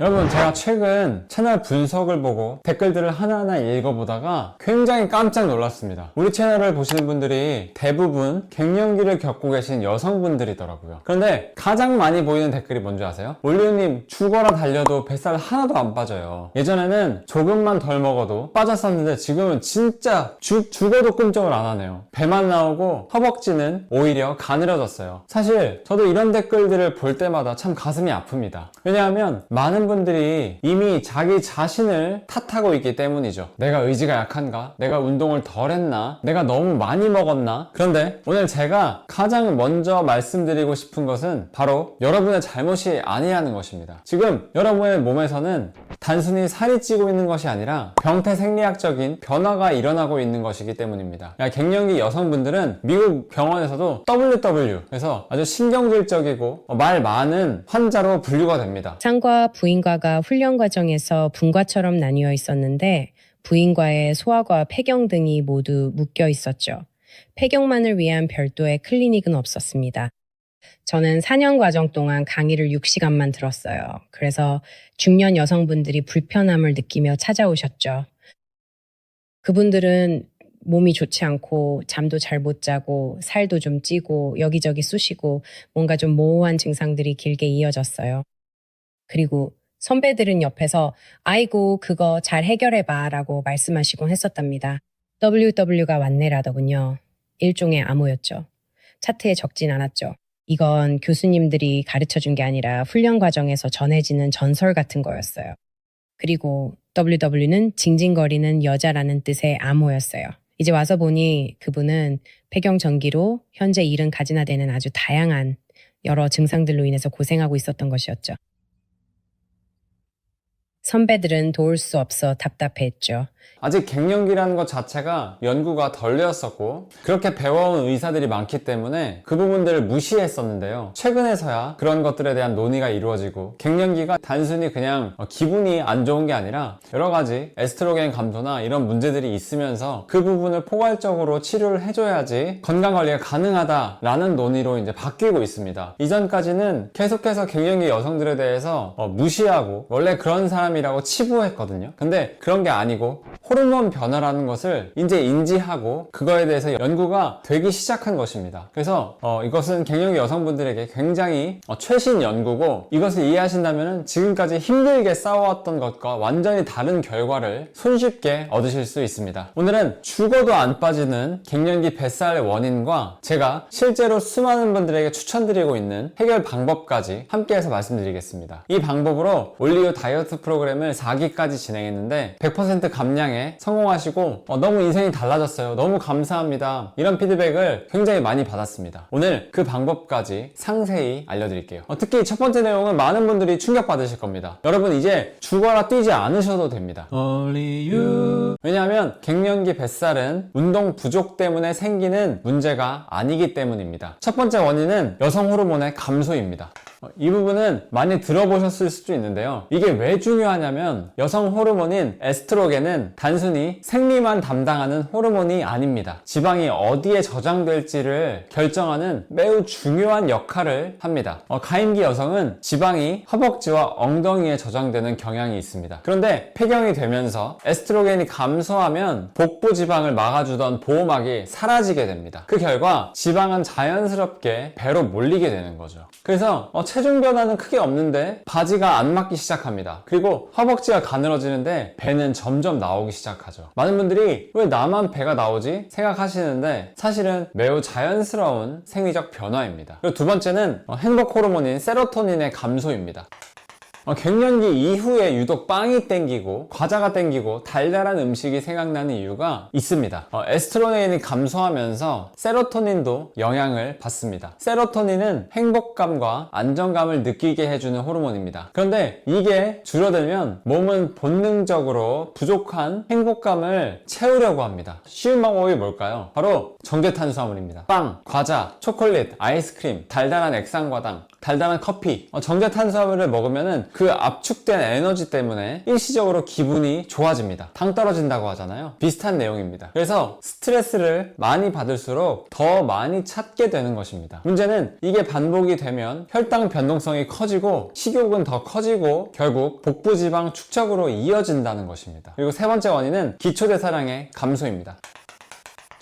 여러분, 제가 최근 채널 분석을 보고 댓글들을 하나하나 읽어보다가 굉장히 깜짝 놀랐습니다. 우리 채널을 보시는 분들이 대부분 갱년기를 겪고 계신 여성분들이더라고요. 그런데 가장 많이 보이는 댓글이 뭔지 아세요? 올리오님, 죽어라 달려도 뱃살 하나도 안 빠져요. 예전에는 조금만 덜 먹어도 빠졌었는데 지금은 진짜 죽어도 꿈쩍을 안 하네요. 배만 나오고 허벅지는 오히려 가늘어졌어요. 사실 저도 이런 댓글들을 볼 때마다 참 가슴이 아픕니다. 왜냐하면 많은 분들이 이미 자기 자신을 탓하고 있기 때문이죠. 내가 의지가 약한가? 내가 운동을 덜 했나? 내가 너무 많이 먹었나? 그런데 오늘 제가 가장 먼저 말씀드리고 싶은 것은 바로 여러분의 잘못이 아니라는 것입니다. 지금 여러분의 몸에서는 단순히 살이 찌고 있는 것이 아니라 병태생리학적인 변화가 일어나고 있는 것이기 때문입니다. 갱년기 여성분들은 미국 병원에서도 WW, 그래서 아주 신경질적이고 말 많은 환자로 분류가 됩니다. 상과 부인과가 훈련 과정에서 분과처럼 나뉘어 있었는데 부인과에 소아과 폐경 등이 모두 묶여 있었죠. 폐경만을 위한 별도의 클리닉은 없었습니다. 저는 4년 과정 동안 강의를 6시간만 들었어요. 그래서 중년 여성분들이 불편함을 느끼며 찾아오셨죠. 그분들은 몸이 좋지 않고 잠도 잘 못 자고 살도 좀 찌고 여기저기 쑤시고 뭔가 좀 모호한 증상들이 길게 이어졌어요. 그리고 선배들은 옆에서 아이고 그거 잘 해결해봐 라고 말씀하시곤 했었답니다. WW가 왔네라더군요. 일종의 암호였죠. 차트에 적진 않았죠. 이건 교수님들이 가르쳐준 게 아니라 훈련 과정에서 전해지는 전설 같은 거였어요. 그리고 WW는 징징거리는 여자라는 뜻의 암호였어요. 이제 와서 보니 그분은 폐경 전기로 현재 70가지나 되는 아주 다양한 여러 증상들로 인해서 고생하고 있었던 것이었죠. 선배들은 도울 수 없어 답답해했죠. 아직 갱년기라는 것 자체가 연구가 덜 되었었고 그렇게 배워온 의사들이 많기 때문에 그 부분들을 무시했었는데요. 최근에서야 그런 것들에 대한 논의가 이루어지고 갱년기가 단순히 그냥 기분이 안 좋은 게 아니라 여러 가지 에스트로겐 감소나 이런 문제들이 있으면서 그 부분을 포괄적으로 치료를 해줘야지 건강관리가 가능하다라는 논의로 이제 바뀌고 있습니다. 이전까지는 계속해서 갱년기 여성들에 대해서 무시하고 원래 그런 사람이라고 치부했거든요. 근데 그런 게 아니고 호르몬 변화라는 것을 이제 인지하고 그거에 대해서 연구가 되기 시작한 것입니다. 그래서 이것은 갱년기 여성분들에게 굉장히 최신 연구고 이것을 이해하신다면 지금까지 힘들게 싸워왔던 것과 완전히 다른 결과를 손쉽게 얻으실 수 있습니다. 오늘은 죽어도 안 빠지는 갱년기 뱃살의 원인과 제가 실제로 수많은 분들에게 추천드리고 있는 해결 방법까지 함께해서 말씀드리겠습니다. 이 방법으로 올리오 다이어트 프로그램을 4기까지 진행했는데 100% 감량에 성공하시고 너무 인생이 달라졌어요. 너무 감사합니다. 이런 피드백을 굉장히 많이 받았습니다. 오늘 그 방법까지 상세히 알려드릴게요. 특히 첫 번째 내용은 많은 분들이 충격받으실 겁니다. 여러분 이제 죽어라 뛰지 않으셔도 됩니다. Only you. 왜냐하면 갱년기 뱃살은 운동 부족 때문에 생기는 문제가 아니기 때문입니다. 첫 번째 원인은 여성 호르몬의 감소입니다. 이 부분은 많이 들어보셨을 수도 있는데요. 이게 왜 중요하냐면 여성 호르몬인 에스트로겐은 단순히 생리만 담당하는 호르몬이 아닙니다. 지방이 어디에 저장될지를 결정하는 매우 중요한 역할을 합니다. 가임기 여성은 지방이 허벅지와 엉덩이에 저장되는 경향이 있습니다. 그런데 폐경이 되면서 에스트로겐이 감소하면 복부 지방을 막아주던 보호막이 사라지게 됩니다. 그 결과 지방은 자연스럽게 배로 몰리게 되는 거죠. 그래서 체중 변화는 크게 없는데 바지가 안 맞기 시작합니다. 그리고 허벅지가 가늘어지는데 배는 점점 나오기 시작하죠. 많은 분들이 왜 나만 배가 나오지? 생각하시는데 사실은 매우 자연스러운 생리적 변화입니다. 그리고 두 번째는 행복 호르몬인 세로토닌의 감소입니다. 갱년기 이후에 유독 빵이 땡기고 과자가 땡기고 달달한 음식이 생각나는 이유가 있습니다. 에스트로겐이 감소하면서 세로토닌도 영향을 받습니다. 세로토닌은 행복감과 안정감을 느끼게 해주는 호르몬입니다. 그런데 이게 줄어들면 몸은 본능적으로 부족한 행복감을 채우려고 합니다. 쉬운 방법이 뭘까요? 바로 정제탄수화물입니다. 빵, 과자, 초콜릿, 아이스크림, 달달한 액상과당, 달달한 커피, 정제탄수화물을 먹으면 그 압축된 에너지 때문에 일시적으로 기분이 좋아집니다. 당 떨어진다고 하잖아요. 비슷한 내용입니다. 그래서 스트레스를 많이 받을수록 더 많이 찾게 되는 것입니다. 문제는 이게 반복이 되면 혈당 변동성이 커지고 식욕은 더 커지고 결국 복부지방 축적으로 이어진다는 것입니다. 그리고 세 번째 원인은 기초대사량의 감소입니다.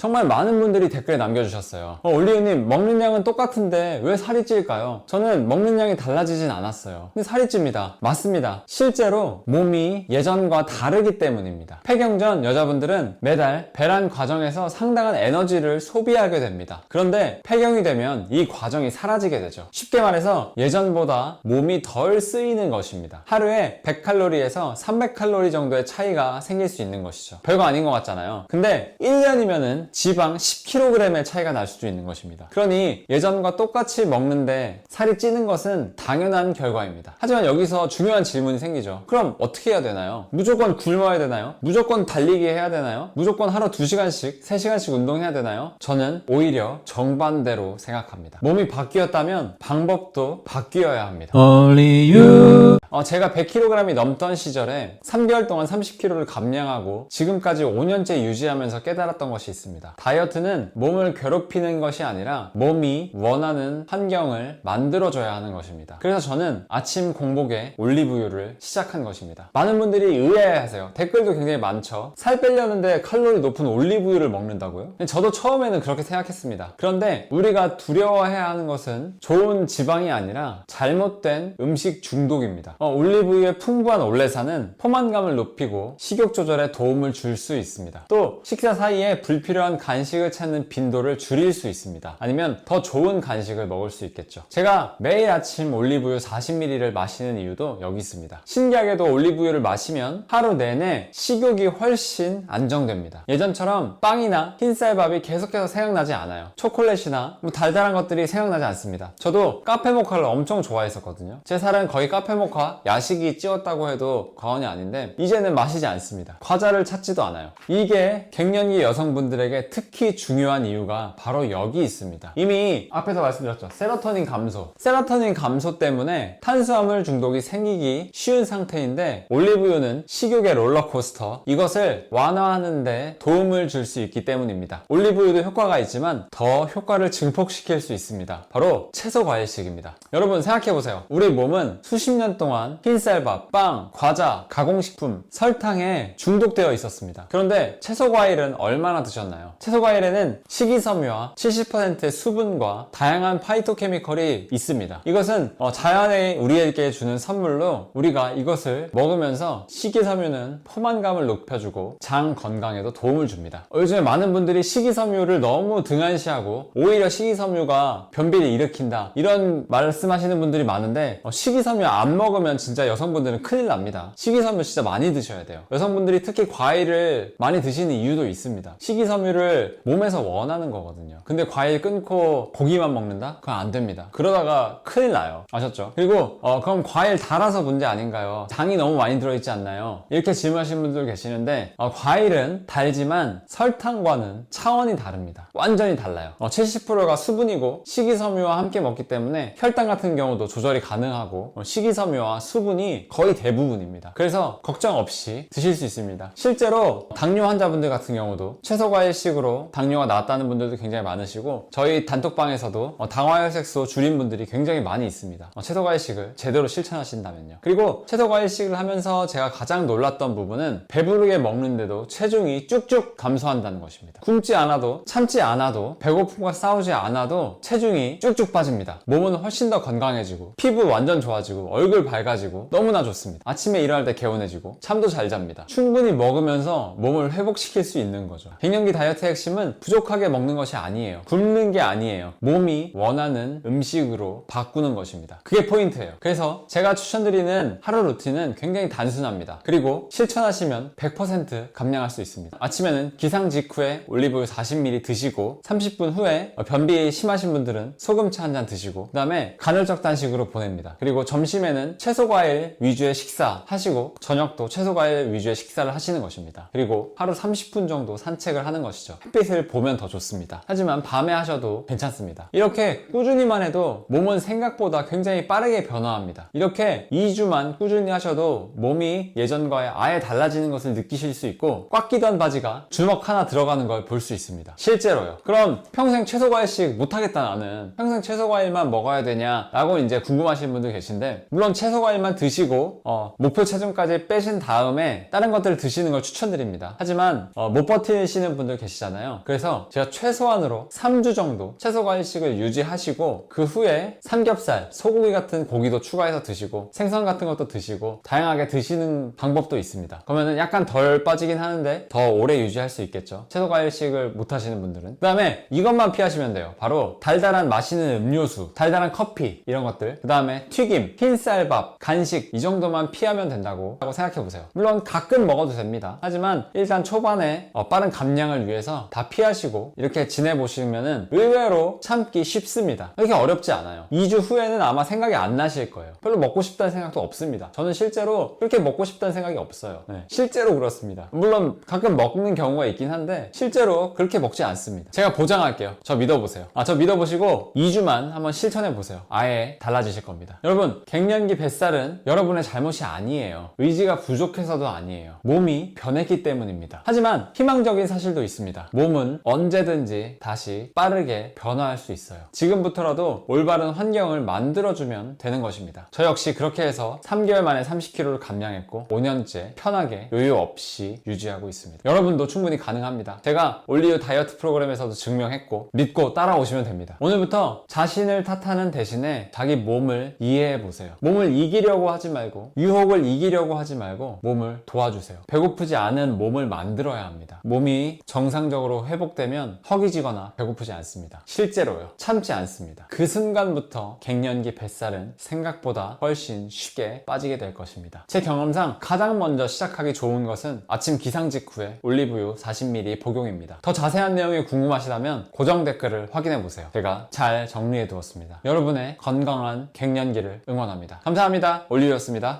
정말 많은 분들이 댓글에 남겨주셨어요. 올리브님, 먹는 양은 똑같은데 왜 살이 찔까요? 저는 먹는 양이 달라지진 않았어요. 근데 살이 찝니다. 맞습니다. 실제로 몸이 예전과 다르기 때문입니다. 폐경 전 여자분들은 매달 배란 과정에서 상당한 에너지를 소비하게 됩니다. 그런데 폐경이 되면 이 과정이 사라지게 되죠. 쉽게 말해서 예전보다 몸이 덜 쓰이는 것입니다. 하루에 100칼로리에서 300칼로리 정도의 차이가 생길 수 있는 것이죠. 별거 아닌 것 같잖아요. 근데 1년이면은 지방 10kg의 차이가 날 수도 있는 것입니다. 그러니 예전과 똑같이 먹는데 살이 찌는 것은 당연한 결과입니다. 하지만 여기서 중요한 질문이 생기죠. 그럼 어떻게 해야 되나요? 무조건 굶어야 되나요? 무조건 달리기 해야 되나요? 무조건 하루 2시간씩, 3시간씩 운동해야 되나요? 저는 오히려 정반대로 생각합니다. 몸이 바뀌었다면 방법도 바뀌어야 합니다. Only you. 제가 100kg이 넘던 시절에 3개월 동안 30kg를 감량하고 지금까지 5년째 유지하면서 깨달았던 것이 있습니다. 다이어트는 몸을 괴롭히는 것이 아니라 몸이 원하는 환경을 만들어줘야 하는 것입니다. 그래서 저는 아침 공복에 올리브유를 시작한 것입니다. 많은 분들이 의아해하세요. 댓글도 굉장히 많죠. 살 빼려는데 칼로리 높은 올리브유를 먹는다고요? 저도 처음에는 그렇게 생각했습니다. 그런데 우리가 두려워해야 하는 것은 좋은 지방이 아니라 잘못된 음식 중독입니다. 올리브유의 풍부한 올레산은 포만감을 높이고 식욕 조절에 도움을 줄 수 있습니다. 또 식사 사이에 불필요한 간식을 찾는 빈도를 줄일 수 있습니다. 아니면 더 좋은 간식을 먹을 수 있겠죠. 제가 매일 아침 올리브유 40ml를 마시는 이유도 여기 있습니다. 신기하게도 올리브유를 마시면 하루 내내 식욕이 훨씬 안정됩니다. 예전처럼 빵이나 흰쌀밥이 계속해서 생각나지 않아요. 초콜릿이나 달달한 것들이 생각나지 않습니다. 저도 카페모카를 엄청 좋아했었거든요. 제 살은 거의 카페모카 야식이 찌웠다고 해도 과언이 아닌데 이제는 마시지 않습니다. 과자를 찾지도 않아요. 이게 갱년기 여성분들에게 특히 중요한 이유가 바로 여기 있습니다. 이미 앞에서 말씀드렸죠. 세로토닌 감소. 세로토닌 감소 때문에 탄수화물 중독이 생기기 쉬운 상태인데 올리브유는 식욕의 롤러코스터, 이것을 완화하는 데 도움을 줄 수 있기 때문입니다. 올리브유도 효과가 있지만 더 효과를 증폭시킬 수 있습니다. 바로 채소 과일식입니다. 여러분 생각해보세요. 우리 몸은 수십 년 동안 흰쌀밥, 빵, 과자, 가공식품, 설탕에 중독되어 있었습니다. 그런데 채소 과일은 얼마나 드셨나요? 채소 과일에는 식이섬유와 70%의 수분과 다양한 파이토케미컬이 있습니다. 이것은 자연이 우리에게 주는 선물로 우리가 이것을 먹으면서 식이섬유는 포만감을 높여주고 장 건강에도 도움을 줍니다. 요즘에 많은 분들이 식이섬유를 너무 등한시하고 오히려 식이섬유가 변비를 일으킨다 이런 말씀하시는 분들이 많은데 식이섬유 안 먹으면 진짜 여성분들은 큰일 납니다. 식이섬유 진짜 많이 드셔야 돼요. 여성분들이 특히 과일을 많이 드시는 이유도 있습니다. 식이섬유를 몸에서 원하는 거거든요. 근데 과일 끊고 고기만 먹는다? 그건 안 됩니다. 그러다가 큰일 나요. 아셨죠? 그리고 그럼 과일 달아서 문제 아닌가요? 당이 너무 많이 들어있지 않나요? 이렇게 질문하시는 분들 계시는데 과일은 달지만 설탕과는 차원이 다릅니다. 완전히 달라요. 70%가 수분이고 식이섬유와 함께 먹기 때문에 혈당 같은 경우도 조절이 가능하고 식이섬유와 수분이 거의 대부분입니다. 그래서 걱정 없이 드실 수 있습니다. 실제로 당뇨 환자분들 같은 경우도 채소과일식으로 당뇨가 나왔다는 분들도 굉장히 많으시고 저희 단톡방에서도 당화혈색소 줄인 분들이 굉장히 많이 있습니다. 채소과일식을 제대로 실천하신다면요. 그리고 채소과일식을 하면서 제가 가장 놀랐던 부분은 배부르게 먹는데도 체중이 쭉쭉 감소한다는 것입니다. 굶지 않아도 참지 않아도 배고픔과 싸우지 않아도 체중이 쭉쭉 빠집니다. 몸은 훨씬 더 건강해지고 피부 완전 좋아지고 얼굴 밝아지고 너무나 좋습니다. 아침에 일어날 때 개운해지고 잠도 잘 잡니다. 충분히 먹으면서 몸을 회복시킬 수 있는 거죠. 갱년기 다이어트의 핵심은 부족하게 먹는 것이 아니에요. 굶는 게 아니에요. 몸이 원하는 음식으로 바꾸는 것입니다. 그게 포인트예요. 그래서 제가 추천드리는 하루 루틴은 굉장히 단순합니다. 그리고 실천하시면 100% 감량할 수 있습니다. 아침에는 기상 직후에 올리브유 40ml 드시고 30분 후에 변비 심하신 분들은 소금차 한 잔 드시고 그 다음에 간헐적 단식으로 보냅니다. 그리고 점심에는 채소 채소과일 위주의 식사 하시고 저녁도 채소과일 위주의 식사를 하시는 것입니다. 그리고 하루 30분 정도 산책을 하는 것이죠. 햇빛을 보면 더 좋습니다. 하지만 밤에 하셔도 괜찮습니다. 이렇게 꾸준히만 해도 몸은 생각보다 굉장히 빠르게 변화합니다. 이렇게 2주만 꾸준히 하셔도 몸이 예전과 아예 달라지는 것을 느끼실 수 있고 꽉 끼던 바지가 주먹 하나 들어가는 걸 볼 수 있습니다. 실제로요. 그럼 평생 채소과일식 못하겠다 나는 평생 채소과일만 먹어야 되냐 라고 이제 궁금하신 분들 계신데, 물론 채소과일만 드시고 목표 체중까지 빼신 다음에 다른 것들을 드시는 걸 추천드립니다. 하지만 못 버티시는 분들 계시잖아요. 그래서 제가 최소한으로 3주 정도 채소과일식을 유지하시고 그 후에 삼겹살, 소고기 같은 고기도 추가해서 드시고 생선 같은 것도 드시고 다양하게 드시는 방법도 있습니다. 그러면 약간 덜 빠지긴 하는데 더 오래 유지할 수 있겠죠. 채소과일식을 못 하시는 분들은. 그 다음에 이것만 피하시면 돼요. 바로 달달한 맛있는 음료수, 달달한 커피 이런 것들, 그 다음에 튀김, 흰쌀밥, 간식 이 정도만 피하면 된다고 생각해보세요. 물론 가끔 먹어도 됩니다. 하지만 일단 초반에 빠른 감량을 위해서 다 피하시고 이렇게 지내보시면은 의외로 참기 쉽습니다. 그렇게 어렵지 않아요. 2주 후에는 아마 생각이 안 나실 거예요. 별로 먹고 싶다는 생각도 없습니다. 저는 실제로 그렇게 먹고 싶다는 생각이 없어요. 네, 실제로 그렇습니다. 물론 가끔 먹는 경우가 있긴 한데 실제로 그렇게 먹지 않습니다. 제가 보장할게요. 저 믿어보세요. 저 믿어보시고 2주만 한번 실천해보세요. 아예 달라지실 겁니다. 여러분, 갱년기 뱃살은 여러분의 잘못이 아니에요. 의지가 부족해서도 아니에요. 몸이 변했기 때문입니다. 하지만 희망적인 사실도 있습니다. 몸은 언제든지 다시 빠르게 변화할 수 있어요. 지금부터라도 올바른 환경을 만들어주면 되는 것입니다. 저 역시 그렇게 해서 3개월 만에 30kg를 감량했고 5년째 편하게 요요 없이 유지하고 있습니다. 여러분도 충분히 가능합니다. 제가 올리브 다이어트 프로그램에서도 증명했고 믿고 따라오시면 됩니다. 오늘부터 자신을 탓하는 대신에 자기 몸을 이해해보세요. 몸을 이기려고 하지 말고 유혹을 이기려고 하지 말고 몸을 도와주세요. 배고프지 않은 몸을 만들어야 합니다. 몸이 정상적으로 회복되면 허기지거나 배고프지 않습니다. 실제로요. 참지 않습니다. 그 순간부터 갱년기 뱃살은 생각보다 훨씬 쉽게 빠지게 될 것입니다. 제 경험상 가장 먼저 시작하기 좋은 것은 아침 기상 직후에 올리브유 40ml 복용입니다. 더 자세한 내용이 궁금하시다면 고정 댓글을 확인해보세요. 제가 잘 정리해 두었습니다. 여러분의 건강한 갱년기를 응원합니다. 감사합니다. 올리브였습니다.